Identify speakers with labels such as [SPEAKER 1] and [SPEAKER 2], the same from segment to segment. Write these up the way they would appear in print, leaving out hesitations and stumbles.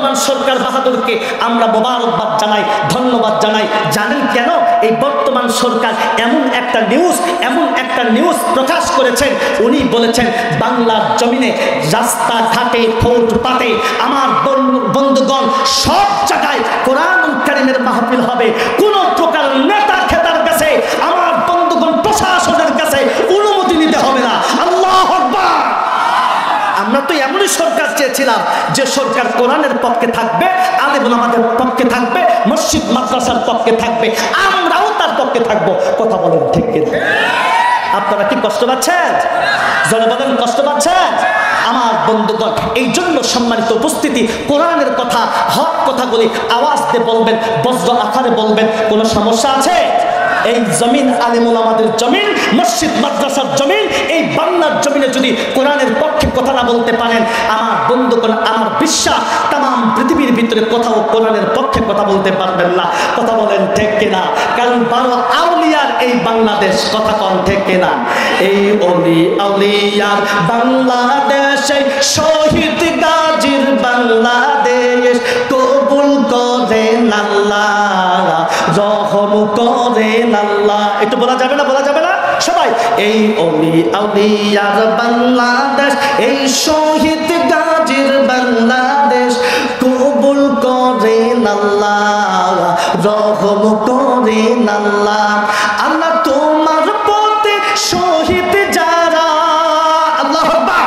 [SPEAKER 1] বর্তমান সরকার বাহাদুরকে আমরা মোবারকবাদ জানাই, ধন্যবাদ জানাই। জানেন কেন? এই বর্তমান সরকার এমন একটা নিউজ প্রকাশ করেছেন, উনি বলেছেন বাংলার জমিনে রাস্তাঘাটে ফুটপাতে আমার বন্ধুগণ সব জায়গায় কোরআনুল কারীমের মাহফিল হবে। কোন প্রকার নেতা খেতার কাছে আমার বন্ধুগণ প্রশাসনের কাছে অনুমতি নিতে হবে না। আল্লাহু আকবার। আমরা তো এমনই সরকার চেয়েছিলাম যে সরকার কোরআনের পক্ষে থাকবে, আলেম ওলামাদের পক্ষে থাকবে, মসজিদ মাদ্রাসার পক্ষে থাকবে, আমরাও তার পক্ষে থাকবো। কথা বলেন ঠিক কিনা? আপনারা কি কষ্ট পাচ্ছেন? জোরে বলেন, কষ্ট পাচ্ছেন? আমার বন্ধুগণ, এই জন্য সম্মানিত উপস্থিতি, কোরআনের কথা, হক কথাগুলি আওয়াজ দিয়ে বলবেন, বজ্র আকারে বলবেন। কোনো সমস্যা আছে? এই জমিন আলেম ওলামাদের জমিন, মসজিদ মাদ্রাসার জমিন, এই বাংলার জমিনে যদি কোরআনের পক্ষে কথা না বলতে পারেন, আমার বন্ধুগণ, আমার বিশ্বাস তাম পৃথিবীর ভিতরে কোথাও কোরআনের পক্ষে কথা বলতে পারবেন না। কথা বলেন ঠিক কিনা? কারণ 12 আউলিয়ার এই বাংলাদেশ। কথা কন ঠিক কিনা? এই অলি আউলিয়ার বাংলাদেশে শহীদ গাজীর বাংলাদেশ, কবুল করেন আল্লাহ, রহম করেন আল্লাহ। একটু বলা যাবে না? বলা যাবে না সবাই? এই অলি আউলিয়ার বাংলাদেশ, এই শহীদ গাজীর বাংলাদেশ, কবুল করেন আল্লাহ, রহম করেন আল্লাহ। আল্লাহ তোমার পথে শহীদ যারা, আল্লাহু আকবার,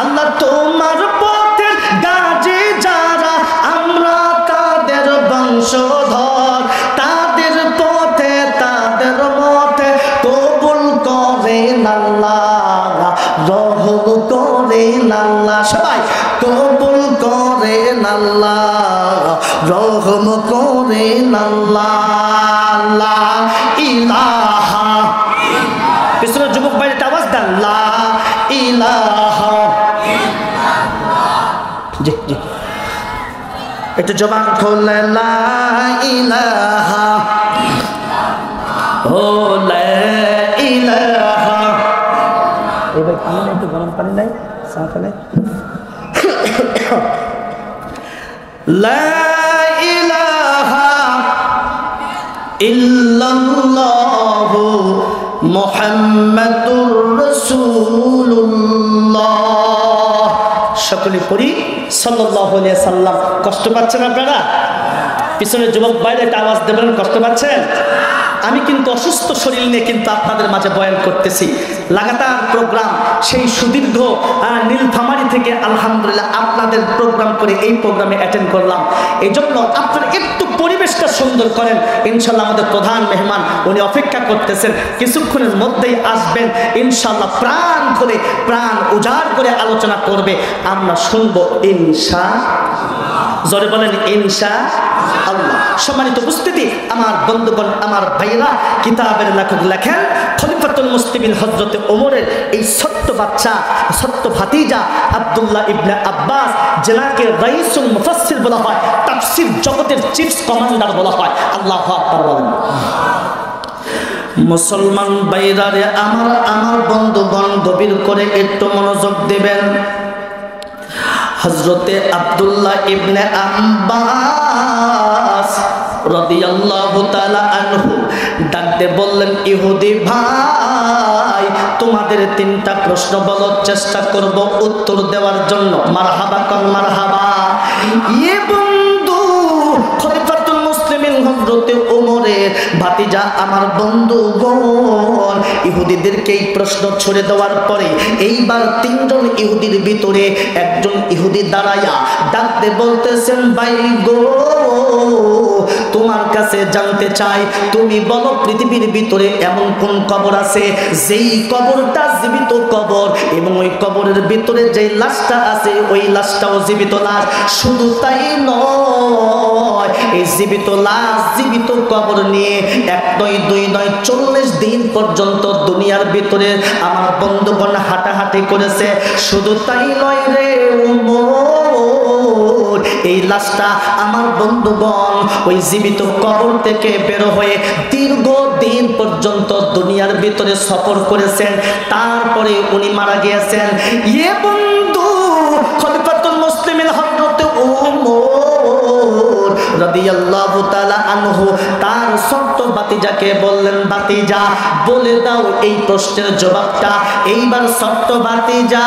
[SPEAKER 1] আল্লাহ তোমার পথে গাজী যারা, আমরা তাদের বংশধর, তাদের পথে তাদের মতে কবুল করেন আল্লাহ, রহম করেন আল্লাহ। সবাই কবুল করেন আল্লাহ, রহম করেন আল্লাহ। লা ইলাহা, পিছনের যুবক ভাই একটা আওয়াজ দেন, লা ইলাহা। জি জি, একটু জবান খোলে, লা ইলাহা, ও লা ইলাহা। এই ভাই পানি নাই তো? গরম পানি নাই? চা খালে? লা ইলাহা ইল্লাল্লাহু মুহাম্মাদুর রাসূলুল্লাহ। সকলে পড়ি সাল্লাল্লাহু আলাইহি সাল্লাম। কষ্ট পাচ্ছেন আপনারা? পিছনের যুবক বাইরে একটা আওয়াজ দেবেন, কষ্ট পাচ্ছেন? আমি কিন্তু অসুস্থ শরীর নিয়ে কিন্তু আপনাদের মাঝে বয়ান করতেছি। লাগাতার প্রোগ্রাম, সেই সুদীর্ঘ নীলফামারী থেকে আলহামদুলিল্লাহ আপনাদের প্রোগ্রাম করে এই প্রোগ্রামে অ্যাটেন্ড করলাম। এই জন্য আপনারা একটু পরিবেশটা সুন্দর করেন। ইনশাল্লাহ আমাদের প্রধান মেহমান উনি অপেক্ষা করতেছেন, কিছুক্ষণের মধ্যেই আসবেন ইনশাল্লাহ। প্রাণ করে, প্রাণ উজাড় করে আলোচনা করবে, আমরা শুনবো ইনশাআল্লাহ। জোরে বলেন ইনশাআল্লাহ। সম্মানিত উপস্থিতি, আমার বন্ধুগণ, আমার ভাইরা, কিতাবের লেখক লেখেন খলিফাতুল মুসলিমিন হযরতে ওমরের এই ছোট্ট বাচ্চা, ছোট্ট ভাতিজা আব্দুল্লাহ ইবনে আব্বাস, যেনাকে রাইসুল মুফাসসির বলা হয়, তাফসীর জগতের চিফ কমান্ডার বলা হয়। আল্লাহু আকবার বলেন। মুসলমান ভাইরা রে আমার বন্ধুগণ, গভীর করে একটু মনোযোগ দিবেন। হযরতে আব্দুল্লাহ ইবনে আব্বাস রাদিয়াল্লাহু তাআলা আনহু ডাকতে বললেন, ইহুদি ভাই, তোমাদের 3টা প্রশ্ন বলার চেষ্টা করব উত্তর দেওয়ার জন্য। মারহাবা কর, মারহাবা। ইয়ে বন্ধু, খলিফাতুল মুসলিমিন হযরতে ওমরের ভাতিজা, আমার বন্ধুগণ, ইহুদিদেরকে এই প্রশ্ন ছড়ে দেওয়ার পরে এইবার 3জন ইহুদির ভিতরে একজন ইহুদি দাঁড়ায়া ডাকতে বলতেছেন, ভাই গো, তোমার কাছে জানতে চাই, তুমি বলো পৃথিবীর ভিতরে এমন কোন কবর আছে যেই কবরটা জীবিত কবর, এবং ওই কবরের ভিতরে যেই লাশটা আছে ওই লাশটাও জীবিত লাশ। শুধু তাই নয়, এই জীবিত লাশ, জীবিত কবর নিয়ে 1 নয় 2 নয় 40 দিন পর্যন্ত দুনিয়ার ভিতরে আমার বন্ধুগণ হাঁটাহাঁটি করেছে। শুধু তাই নয় রে ওমর, এই লাশটা আমার বন্ধুগণ ওই জীবিত কবর থেকে বের হয়ে দীর্ঘ দিন পর্যন্ত দুনিয়ার ভিতরে সফর করেছেন, তারপরে উনি মারা গিয়েছেন। ইয়ে বন্ধু, খলিফাতুল মুসলিমিন হযরত ওমর রাদিয়াল্লাহু তাআলা আনহু তার ছোট্ট ভাতিজাকে বললেন, ভাতিজা বলে দাও এই প্রশ্নের জবাবটা। এইবার ছোট্ট ভাতিজা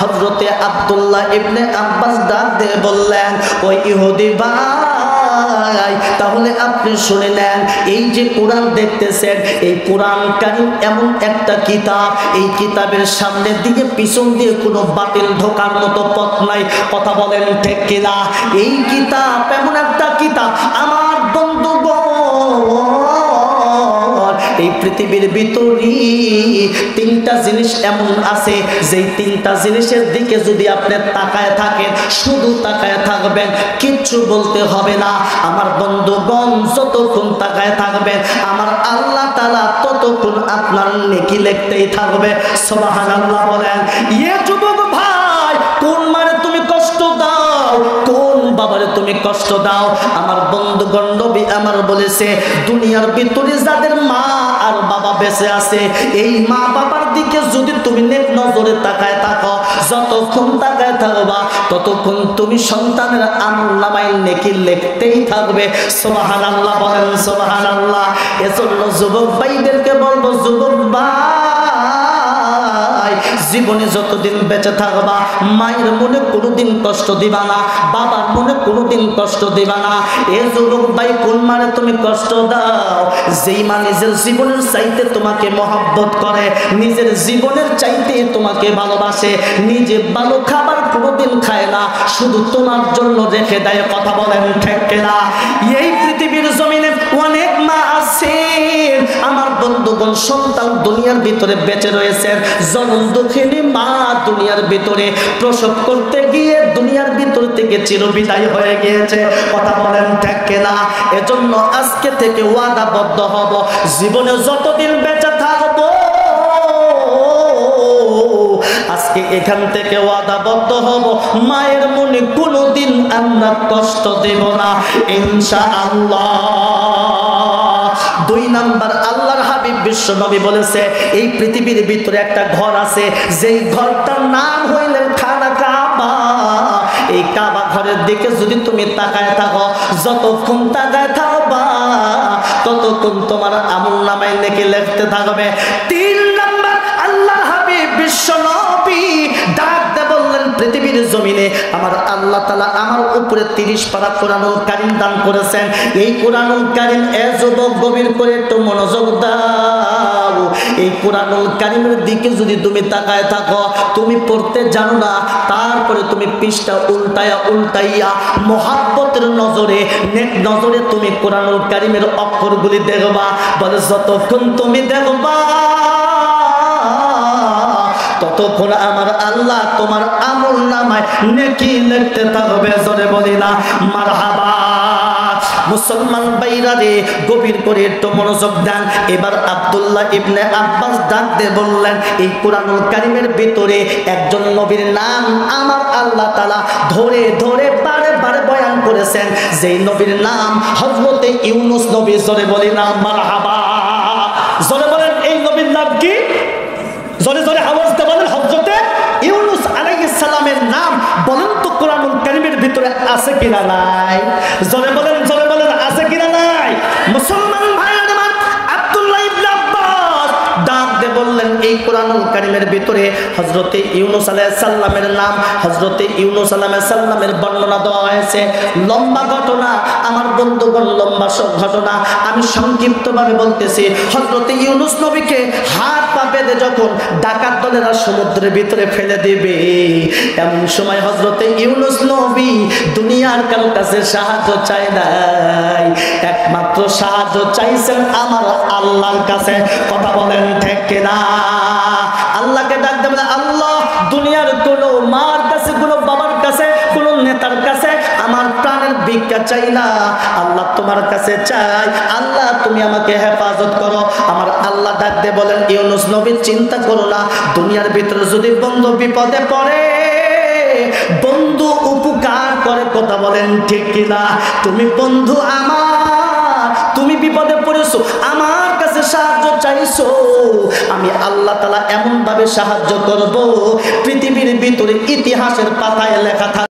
[SPEAKER 1] হযরতে আব্দুল্লাহ ইবনে আব্বাস ডাক দিয়ে বললেন, ওই ইহুদি ভাই, তাহলে আপনি শুনে নেন, এই যে কোরআন দেখতেছেন, এই কোরআন কারীম এমন একটা কিতাব, এই কিতাবের সামনের দিকে পিছন দিয়ে কোনো বাতিল ঢোকার মতো পথ নাই। কথা বলেন ঠিক কিনা? এই কিতাব এমন একটা কিতাব, আমার বন্ধুগণ, এই পৃথিবীর ভিতরে তিনটা জিনিস এমন আছে, যেই তিনটা জিনিসের দিকে যদি আপনি তাকায় থাকেন, শুধু তাকায় থাকবেন, কিচ্ছু বলতে হবে না। আমার বন্ধুগণ, যতক্ষণ তাকায় থাকবেন, আমার আল্লাহ তাআলা ততক্ষণ আপনার নেকি লিখতেই থাকবে। সুবহানাল্লাহ বলেন। ইয়ে যুবক ভাই, কোন মারে তুমি কষ্ট দাও, কোন বাবারে তুমি কষ্ট দাও? আমার বন্ধুগণ, নবী আমার বলেছে, দুনিয়ার ভিতরে যাদের মা আর বাবা বেঁচে আছে, এই মা বাবার দিকে যদি তুমি নেক নজরে তাকায় থাকো, যতক্ষণ তাকায় থাকবা ততক্ষণ তুমি সন্তানের আমলনামায় নেকি লিখতেই থাকবে। সুবহানাল্লাহ বলেন, সুবহানাল্লাহ। এজন্য যুবক ভাইদেরকে বলবো, যুবক ভাই, জীবনে যতদিন বেঁচে থাকবা, মায়ের মনে কোনোদিন কষ্ট দিবা না, বাবার মনে কোনোদিন কষ্ট দিবা না। এ যুবক ভাই, কোন মানে তুমি কষ্ট দাও? যেই মা নিজের জীবনের চাইতে তোমাকে মহব্বত করে, নিজের জীবনের চাইতে তোমাকে ভালোবাসে, নিজে ভালো খাবার কোনোদিন খায় না, শুধু তোমার জন্য রেখে দেয়। কথা বলেন ঠিক কিনা? এই পৃথিবীর জমিনে অনেক মা আছে, আমার বন্ধুগণ, সন্তান দুনিয়ার ভিতরে বেঁচে রয়েছেন, জনম দুঃখিনী মা দুনিয়ার ভিতরে প্রসব করতে গিয়ে দুনিয়ার ভিতর থেকে চিরবিদায় হয়ে গিয়েছে। কথা বলেন ঠিক কিনা? এজন্য আজকে থেকে ওয়াদাবদ্ধ হব, জীবনে যতদিন বেঁচে থাকবো, আজকে এখান থেকে ওয়াদাবদ্ধ হব, মায়ের মনে কোনোদিন আমরা কষ্ট দেব না, ইনশাআল্লাহ। দুই নাম্বার, আল্লাহর হাবিব বিশ্ব নবী বলেছে, এই পৃথিবীর ভিতরে একটা ঘর আছে, যেই ঘরটার নাম হইলে খানা কাবা। এই কাবা ঘরের দিকে যদি তুমি তাকায় থাকো, যতক্ষণ তাকায় থাকবা ততক্ষণ তোমার আমলনামায় নেকি লিখতে থাকবে। তিন নাম্বার, আল্লাহর হাবিব বিশ্ব নবী ডাক দিয়ে বললেন, পৃথিবীর জমিনে আমার আল্লাহ তাআলা আমার উপরে 30 পারা কোরআনুল কারীম দান করেছেন। এই কোরআনুল কারীম, এ যুবক, গভীর করে একটু মনোযোগ দাও। এই কোরআনুল কারীমের দিকে যদি তুমি তাকায় থাকো, তুমি পড়তে জানো না, তারপরে তুমি পৃষ্ঠা উল্টাইয়া মহাব্বতের নজরে, নেক নজরে তুমি কোরআনুল কারীমের অক্ষরগুলি দেখবা। বলে যতক্ষণ তুমি দেখবা ততক্ষণ আমার আল্লাহ তোমার আমলনামায় নেকি লিখতে থাকবে। জোরে বলি না মারহাবা। মুসলমান ভাইরা রে, গভীর করে একটু মনোযোগ দেন। এবার আব্দুল্লাহ ইবনে আব্বাস ডাক দিয়ে বললেন, এই কোরআনুল কারীমের ভিতরে একজন নবীর নাম আমার আল্লাহ তাআলা ধরে ধরে বারে বারে বয়ান করেছেন, যেই নবীর নাম হযরতে ইউনুস নবী। জোরে বলি না মারহাবা। জোরে বলেন, এই নবীর নাম কি? জোরে জোরে আওয়াজ দিয়ে বলেন, হযরতে ইউনুস আলাইহিস সালামের নাম বলেন তো কোরআনুল কারীমের ভিতরে আছে কিনা নাই? জোরে বলেন, জোরে বলেন, আছে কিনা নাই? মুসলমান ভাইরা আমার, আব্দুল্লাহ ইবনে আব্বাস ডাক দিয়ে বললেন, এই কোরআনুল কারীমের ভিতরে হযরতে ইউনুস আলাইহিস সালামের নাম, হযরতে ইউনুস আলাইহিস সালামের বর্ণনা দেওয়া হয়েছে। লম্বা ঘটনা আমার বন্ধুগণ, লম্বা সব ঘটনা, আমি সংক্ষিপ্তভাবে বলতেছি। হযরতে ইউনুস নবীকে হাত পা বেঁধে যখন ডাকাত দলেরা সমুদ্রের ভিতরে ফেলে দেবে, এমন সময় হযরতে ইউনুস নবী দুনিয়ার কারো কাছে সাহায্য চায় নাই, একমাত্র সাহায্য চাইছেন আমার আল্লাহর কাছে। কথা বলেন ঠিক কিনা? আল্লাহকে ডাক দেবেন, আল্লাহ, দুনিয়ার কোনো মার কাছে, কোনো বাবার কাছে, কোনো নেতার কাছে আমার প্রাণের ভিক্ষা চাই না, আল্লাহ তোমার কাছে চাই। আল্লাহ, তুমি আমাকে হেফাজত করো। আমার আল্লাহ ডাক দিয়ে বলেন, ইউনুস নবী, চিন্তা করো না, দুনিয়ার ভিতরে যদি বন্ধু বিপদে পড়ে, বন্ধু উপকার করে। কথা বলেন ঠিক কিনা? তুমি বন্ধু আমার, তুমি বিপদে পড়েছো, আমার কাছে সাহায্য চাইছো, আমি আল্লাহ তাআলা এমন ভাবে সাহায্য করব, পৃথিবীর ভিতরে ইতিহাসের পাতায় লেখা থাকবে।